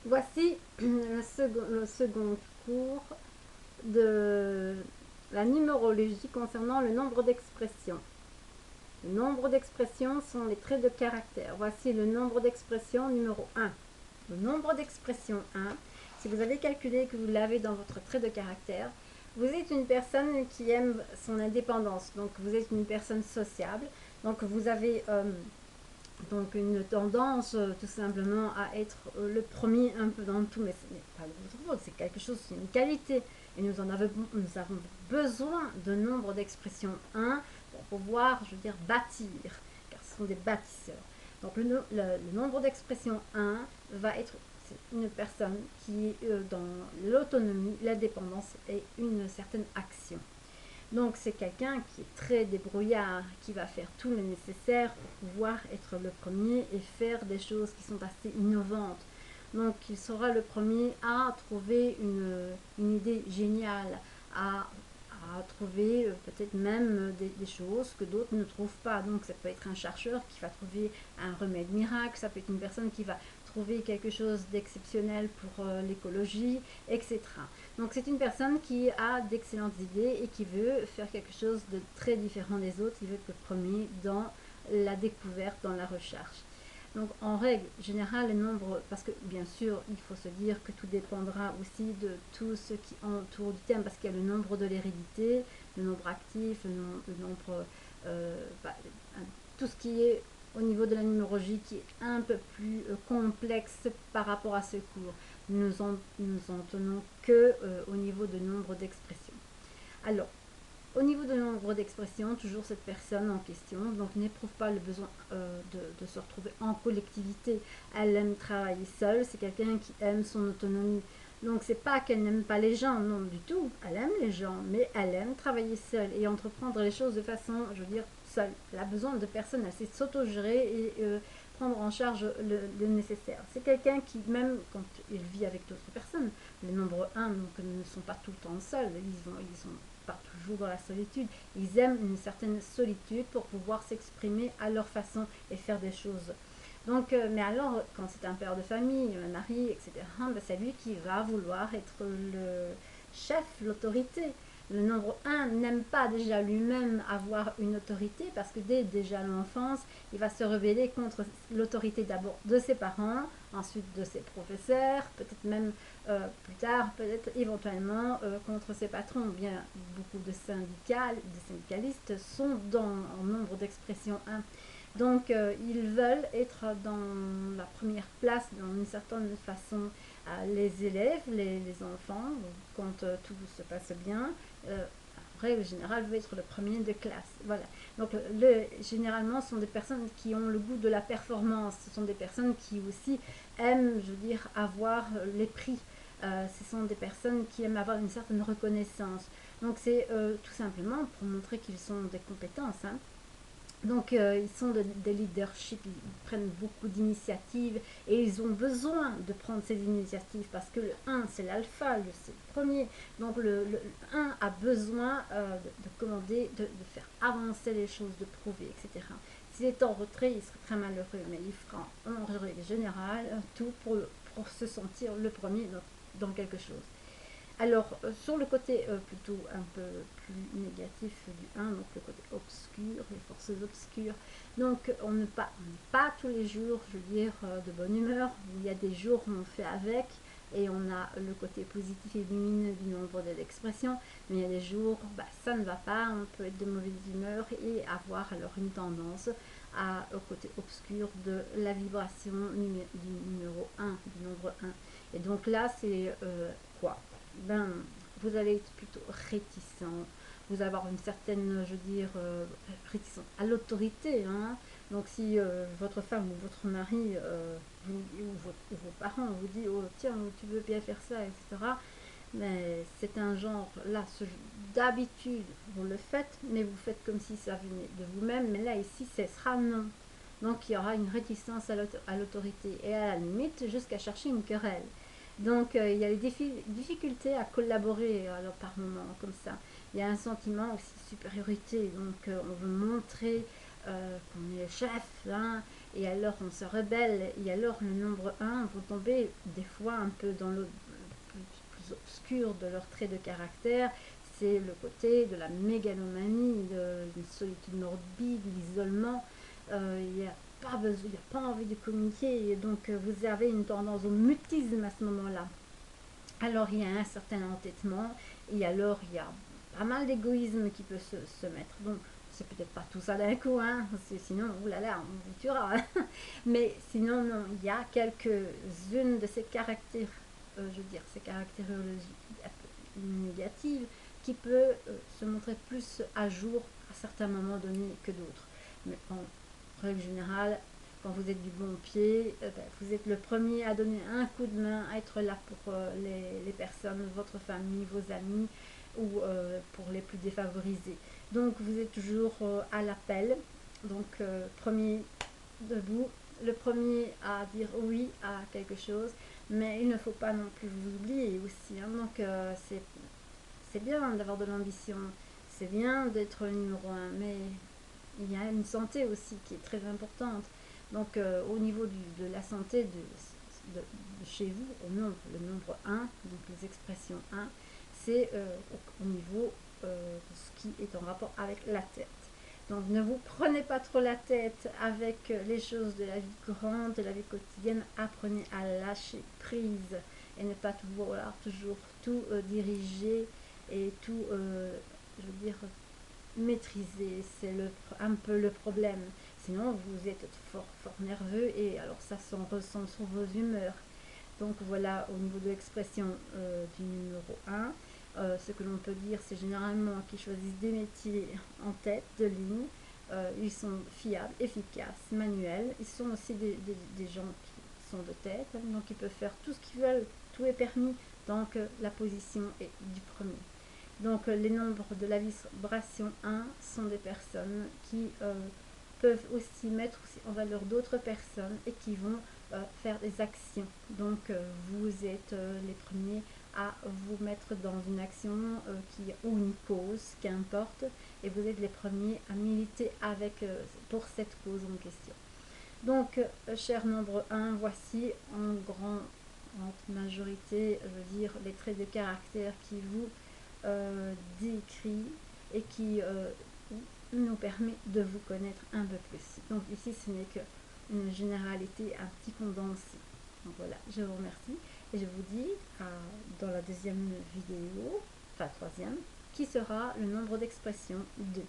Voici le second cours de la numérologie concernant le nombre d'expressions. Le nombre d'expressions sont les traits de caractère. Voici le nombre d'expressions numéro 1. Le nombre d'expressions 1, si vous avez calculé que vous l'avez dans votre trait de caractère, vous êtes une personne qui aime son indépendance. Donc vous êtes une personne sociable. Donc vous avez donc une tendance tout simplement à être le premier un peu dans tout, mais ce n'est pas votre faute, c'est quelque chose, c'est une qualité. Et nous avons besoin de nombre d'expressions 1 pour pouvoir, je veux dire, bâtir, car ce sont des bâtisseurs. Donc le nombre d'expressions 1 va être une personne qui est dans l'autonomie, l'indépendance et une certaine action. Donc c'est quelqu'un qui est très débrouillard, qui va faire tout le nécessaire pour pouvoir être le premier et faire des choses qui sont assez innovantes. Donc il sera le premier à trouver une idée géniale, à trouver peut-être même des choses que d'autres ne trouvent pas. Donc ça peut être un chercheur qui va trouver un remède miracle, ça peut être une personne qui va trouver quelque chose d'exceptionnel pour l'écologie, etc. Donc c'est une personne qui a d'excellentes idées et qui veut faire quelque chose de très différent des autres. Il veut être le premier dans la découverte, dans la recherche. Donc en règle générale, le nombre, parce que bien sûr, il faut se dire que tout dépendra aussi de tout ce qui entoure du thème, parce qu'il y a le nombre de l'hérédité, le nombre actif, le nombre, bah, tout ce qui est au niveau de la numérologie qui est un peu plus complexe par rapport à ce cours. Nous en tenons que au niveau de nombre d'expressions. Alors, au niveau de nombre d'expressions, toujours cette personne en question donc n'éprouve pas le besoin de se retrouver en collectivité. Elle aime travailler seule, c'est quelqu'un qui aime son autonomie. Donc c'est pas qu'elle n'aime pas les gens, non du tout. Elle aime les gens, mais elle aime travailler seule et entreprendre les choses de façon, je veux dire, seule. Elle a besoin de personne, elle sait s'autogérer et prendre en charge le nécessaire. C'est quelqu'un qui, même quand il vit avec d'autres personnes, le nombre un donc, ne sont pas tout le temps seuls, ils sont pas toujours dans la solitude. Ils aiment une certaine solitude pour pouvoir s'exprimer à leur façon et faire des choses. Donc, mais alors, quand c'est un père de famille, un mari, etc., ben c'est lui qui va vouloir être le chef, l'autorité. Le nombre un n'aime pas déjà lui-même avoir une autorité parce que dès déjà l'enfance, il va se rebeller contre l'autorité d'abord de ses parents, ensuite de ses professeurs, peut-être même plus tard, peut-être éventuellement contre ses patrons. Bien, beaucoup de syndicalistes sont en nombre d'expression 1. Donc, ils veulent être dans la première place, dans une certaine façon, les élèves, les enfants, quand tout se passe bien. En règle générale, veut être le premier de classe. Voilà. Donc, généralement, ce sont des personnes qui ont le goût de la performance. Ce sont des personnes qui aussi aiment, je veux dire, avoir les prix. Ce sont des personnes qui aiment avoir une certaine reconnaissance. Donc, c'est tout simplement pour montrer qu'ils sont des compétences. Hein. Donc, ils sont des leadership, ils prennent beaucoup d'initiatives et ils ont besoin de prendre ces initiatives parce que le un c'est l'alpha, c'est le premier. Donc, le 1 a besoin de commander, de faire avancer les choses, de prouver, etc. S'il est en retrait, il serait très malheureux, mais il fera en règle générale tout pour se sentir le premier dans quelque chose. Alors, sur le côté plutôt un peu plus négatif du un donc le côté obscur, les forces obscures, donc on n'est pas tous les jours, je veux dire, de bonne humeur. Il y a des jours où on fait avec et on a le côté positif et lumineux du nombre de l'expression, mais il y a des jours, bah, ça ne va pas, on peut être de mauvaise humeur et avoir alors une tendance au côté obscur de la vibration du numéro un du nombre un. Et donc là, c'est quoi ben, vous allez être plutôt réticent, vous allez avoir une certaine, je veux dire, réticence à l'autorité. Hein. Donc si votre femme ou votre mari ou vos parents vous disent, oh tiens, tu veux bien faire ça, etc. Mais c'est un genre, là, d'habitude, vous le faites, mais vous faites comme si ça venait de vous-même. Mais là, ici, ce sera non. Donc il y aura une réticence à l'autorité et à la limite jusqu'à chercher une querelle. Donc il y a les difficultés à collaborer alors, par moments comme ça. Il y a un sentiment aussi de supériorité, donc on veut montrer qu'on est le chef, hein, et alors on se rebelle, et alors le nombre 1 vont tomber des fois un peu dans le plus obscur de leurs traits de caractère. C'est le côté de la mégalomanie, de une solitude morbide, l'isolement. Il n'y a pas besoin, il n'y a pas envie de communiquer, et donc vous avez une tendance au mutisme à ce moment-là. Alors il y a un certain entêtement, et alors il y a pas mal d'égoïsme qui peut se mettre. Donc c'est peut-être pas tout ça d'un coup, hein, parce que sinon, oulala, on vous tuera. Hein. Mais sinon, non, il y a quelques-unes de ces caractères, je veux dire, ces caractériologies négatives qui peut se montrer plus à jour à certains moments donnés que d'autres. Mais en règle générale, quand vous êtes du bon pied, vous êtes le premier à donner un coup de main, à être là pour les personnes, votre famille, vos amis, ou pour les plus défavorisés. Donc vous êtes toujours à l'appel, donc premier debout, le premier à dire oui à quelque chose, mais il ne faut pas non plus vous oublier aussi. Hein. Donc c'est bien d'avoir de l'ambition, c'est bien d'être le numéro un, mais il y a une santé aussi qui est très importante. Donc au niveau de la santé de chez vous, le nombre 1, donc les expressions 1, c'est au niveau de ce qui est en rapport avec la tête. Donc ne vous prenez pas trop la tête avec les choses de la vie courante, de la vie quotidienne. Apprenez à lâcher prise et ne pas vouloir toujours tout diriger et tout, je veux dire, maîtriser. C'est un peu le problème. Sinon, vous êtes fort nerveux et alors ça s'en ressent sur vos humeurs. Donc voilà, au niveau de l'expression du numéro 1, ce que l'on peut dire, c'est généralement qu'ils choisissent des métiers en tête de ligne. Ils sont fiables, efficaces, manuels. Ils sont aussi des gens qui sont de tête, hein, donc ils peuvent faire tout ce qu'ils veulent, tout est permis. Donc la position est du premier. Donc les nombres de la vibration 1 sont des personnes qui peuvent aussi mettre aussi en valeur d'autres personnes et qui vont faire des actions. Donc vous êtes les premiers à vous mettre dans une action ou une cause, qu'importe, et vous êtes les premiers à militer pour cette cause en question. Donc, cher nombre 1, voici en grande majorité, je veux dire, les traits de caractère qui vous décrit et qui nous permet de vous connaître un peu plus. Donc ici, ce n'est qu'une généralité, un petit condensé. Donc voilà, je vous remercie et je vous dis dans la deuxième vidéo, enfin troisième, qui sera le nombre d'expressions 2.